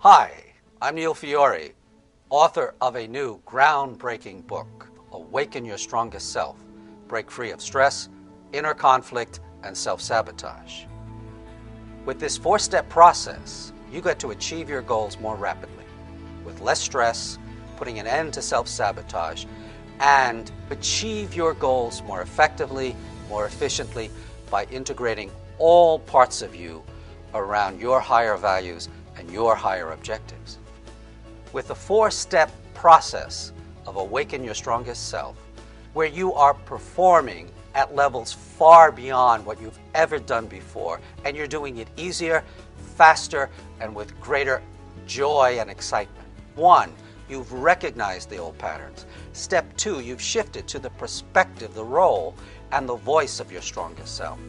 Hi, I'm Neil Fiore, author of a new groundbreaking book, Awaken Your Strongest Self, Break Free of Stress, Inner Conflict, and Self-Sabotage. With this four-step process, you get to achieve your goals more rapidly, with less stress, putting an end to self-sabotage, and achieve your goals more effectively, more efficiently, by integrating all parts of you around your higher values and your higher objectives. With the four-step process of Awaken Your Strongest Self, where you are performing at levels far beyond what you've ever done before, and you're doing it easier, faster, and with greater joy and excitement. 1, you've recognized the old patterns. Step 2, you've shifted to the perspective, the role, and the voice of your strongest self.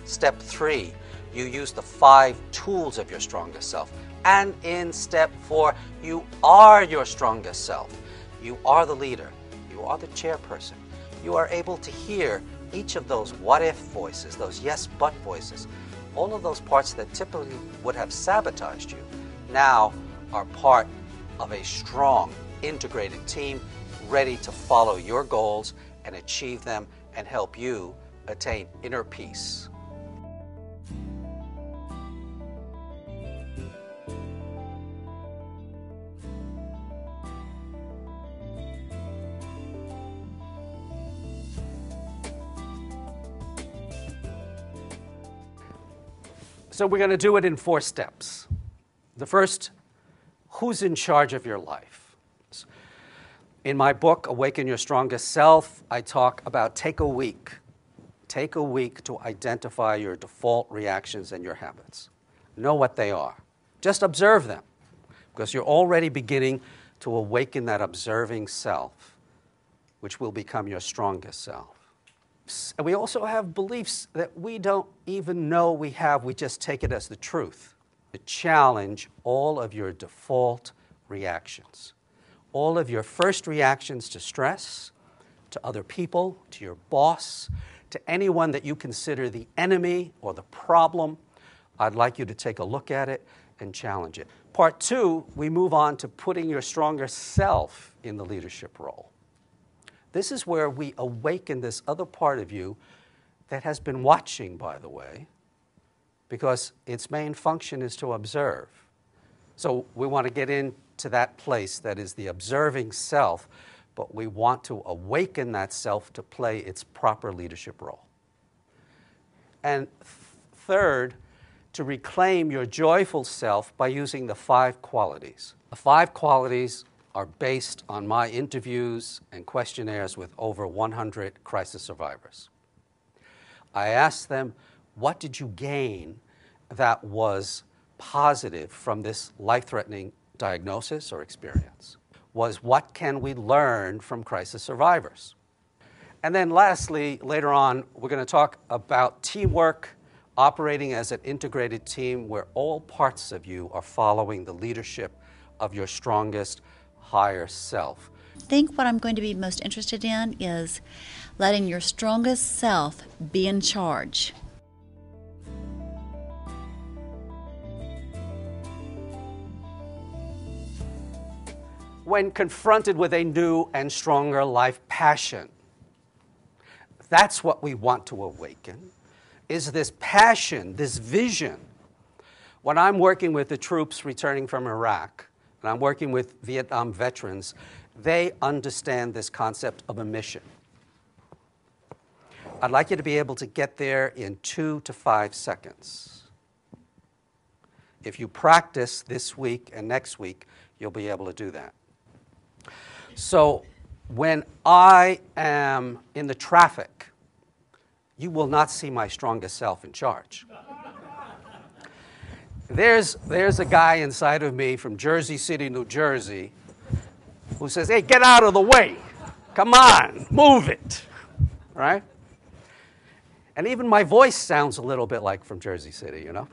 Step 3, you use the 5 tools of your strongest self. And in step 4, you are your strongest self. You are the leader. You are the chairperson. You are able to hear each of those what-if voices, those yes-but voices. All of those parts that typically would have sabotaged you now are part of a strong, integrated team ready to follow your goals and achieve them and help you attain inner peace. So we're going to do it in 4 steps. The first, who's in charge of your life? In my book, Awaken Your Strongest Self, I talk about take a week. Take a week to identify your default reactions and your habits. Know what they are. Just observe them, because you're already beginning to awaken that observing self, which will become your strongest self. And we also have beliefs that we don't even know we have. We just take it as the truth. To challenge all of your default reactions. All of your first reactions to stress, to other people, to your boss, to anyone that you consider the enemy or the problem. I'd like you to take a look at it and challenge it. Part 2, we move on to putting your stronger self in the leadership role. This is where we awaken this other part of you that has been watching, by the way, because its main function is to observe. So we want to get into that place that is the observing self, but we want to awaken that self to play its proper leadership role. And third, to reclaim your joyful self by using the 5 qualities. The 5 qualities are based on my interviews and questionnaires with over 100 crisis survivors. I asked them, what did you gain that was positive from this life-threatening diagnosis or experience? Was what can we learn from crisis survivors? And then lastly, later on, we're going to talk about teamwork, operating as an integrated team where all parts of you are following the leadership of your strongest, higher self. I think what I'm going to be most interested in is letting your strongest self be in charge. When confronted with a new and stronger life passion, that's what we want to awaken, is this passion, this vision. When I'm working with the troops returning from Iraq, and I'm working with Vietnam veterans, they understand this concept of a mission. I'd like you to be able to get there in 2 to 5 seconds. If you practice this week and next week, you'll be able to do that. So when I am in the traffic, you will not see my strongest self in charge. There's a guy inside of me from Jersey City, New Jersey, who says, hey, get out of the way. Come on, move it, right? And even my voice sounds a little bit like from Jersey City, you know?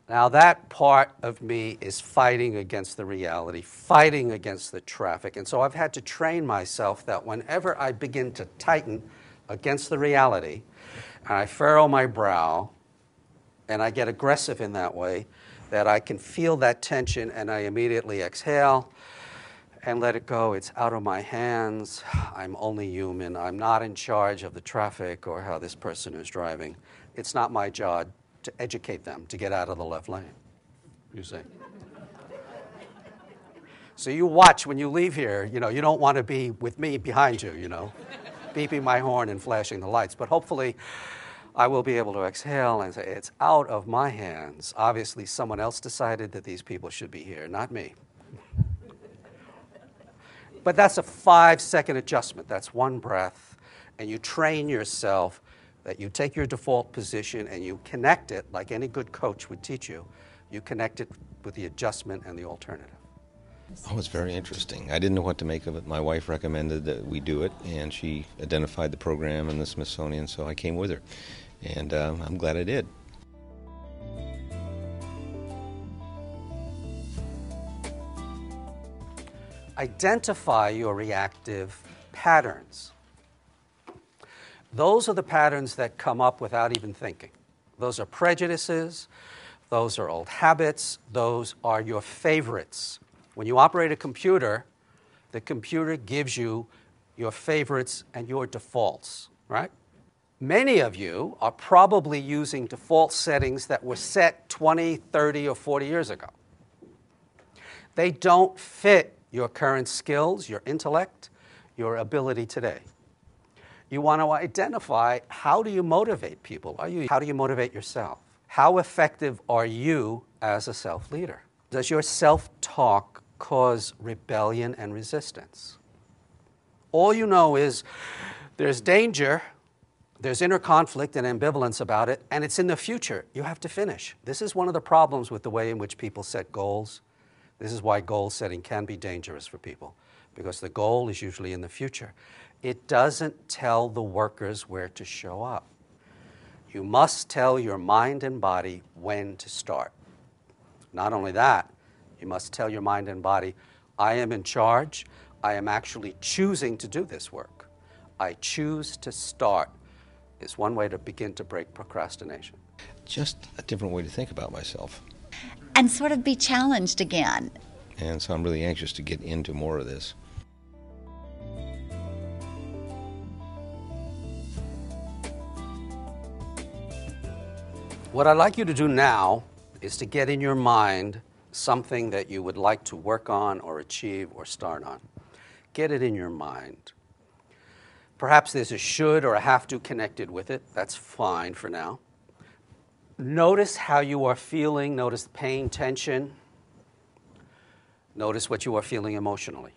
Now that part of me is fighting against the reality, fighting against the traffic. And so I've had to train myself that whenever I begin to tighten against the reality, and I furrow my brow, and I get aggressive in that way, that I can feel that tension and I immediately exhale and let it go. It's out of my hands. I'm only human. I'm not in charge of the traffic or how this person is driving. It's not my job to educate them to get out of the left lane, you see. So you watch when you leave here, you don't want to be with me behind you, beeping my horn and flashing the lights. But hopefully I will be able to exhale and say, it's out of my hands. Obviously someone else decided that these people should be here, not me. But that's a 5-second adjustment. That's one breath. And you train yourself that you take your default position and you connect it, like any good coach would teach you. You connect it with the adjustment and the alternative. Oh, it's very interesting. I didn't know what to make of it. My wife recommended that we do it, and she identified the program in the Smithsonian, so I came with her. And I'm glad I did. Identify your reactive patterns. Those are the patterns that come up without even thinking. Those are prejudices, those are old habits, those are your favorites. When you operate a computer, the computer gives you your favorites and your defaults, right? Many of you are probably using default settings that were set 20, 30, or 40 years ago. They don't fit your current skills, your intellect, your ability today. You want to identify, how do you motivate people? How do you motivate yourself? How effective are you as a self-leader? Does your self-talk cause rebellion and resistance? All you know is there's danger, there's inner conflict and ambivalence about it, and it's in the future. You have to finish. This is one of the problems with the way in which people set goals. This is why goal setting can be dangerous for people, because the goal is usually in the future. It doesn't tell the workers where to show up. You must tell your mind and body when to start. Not only that, you must tell your mind and body, I am in charge. I am actually choosing to do this work. I choose to start is one way to begin to break procrastination. Just a different way to think about myself. And sort of be challenged again. And so I'm really anxious to get into more of this. What I'd like you to do now is to get in your mind something that you would like to work on or achieve or start on. Get it in your mind. Perhaps there's a should or a have to connected with it. That's fine for now. Notice how you are feeling. Notice the pain, tension. Notice what you are feeling emotionally.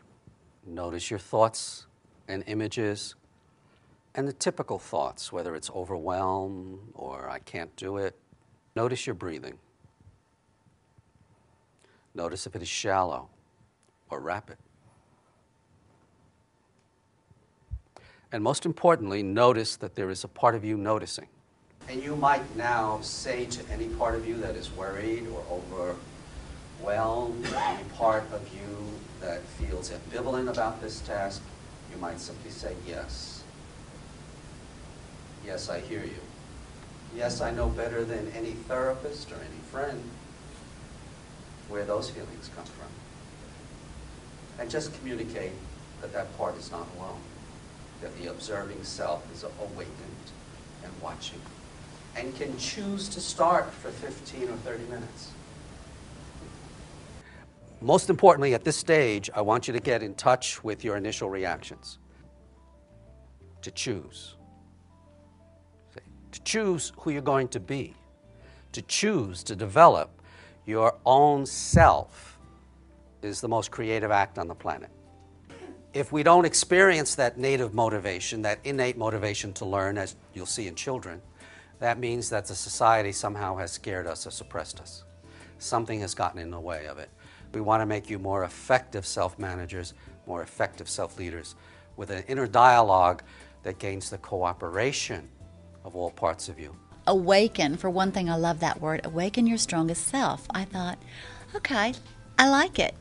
Notice your thoughts and images and the typical thoughts, whether it's overwhelm or I can't do it. Notice your breathing. Notice if it is shallow or rapid. And most importantly, notice that there is a part of you noticing. And you might now say to any part of you that is worried or overwhelmed, or any part of you that feels ambivalent about this task, you might simply say, yes. Yes, I hear you. Yes, I know better than any therapist or any friend where those feelings come from. And just communicate that that part is not alone, that the observing self is awakened and watching, and can choose to start for 15 or 30 minutes. Most importantly, at this stage, I want you to get in touch with your initial reactions. To choose. To choose who you're going to be. To choose to develop your own self is the most creative act on the planet. If we don't experience that native motivation, that innate motivation to learn, as you'll see in children, that means that the society somehow has scared us or suppressed us. Something has gotten in the way of it. We want to make you more effective self-managers, more effective self-leaders, with an inner dialogue that gains the cooperation of all parts of you. Awaken, for one thing, I love that word, awaken your strongest self. I thought, okay, I like it.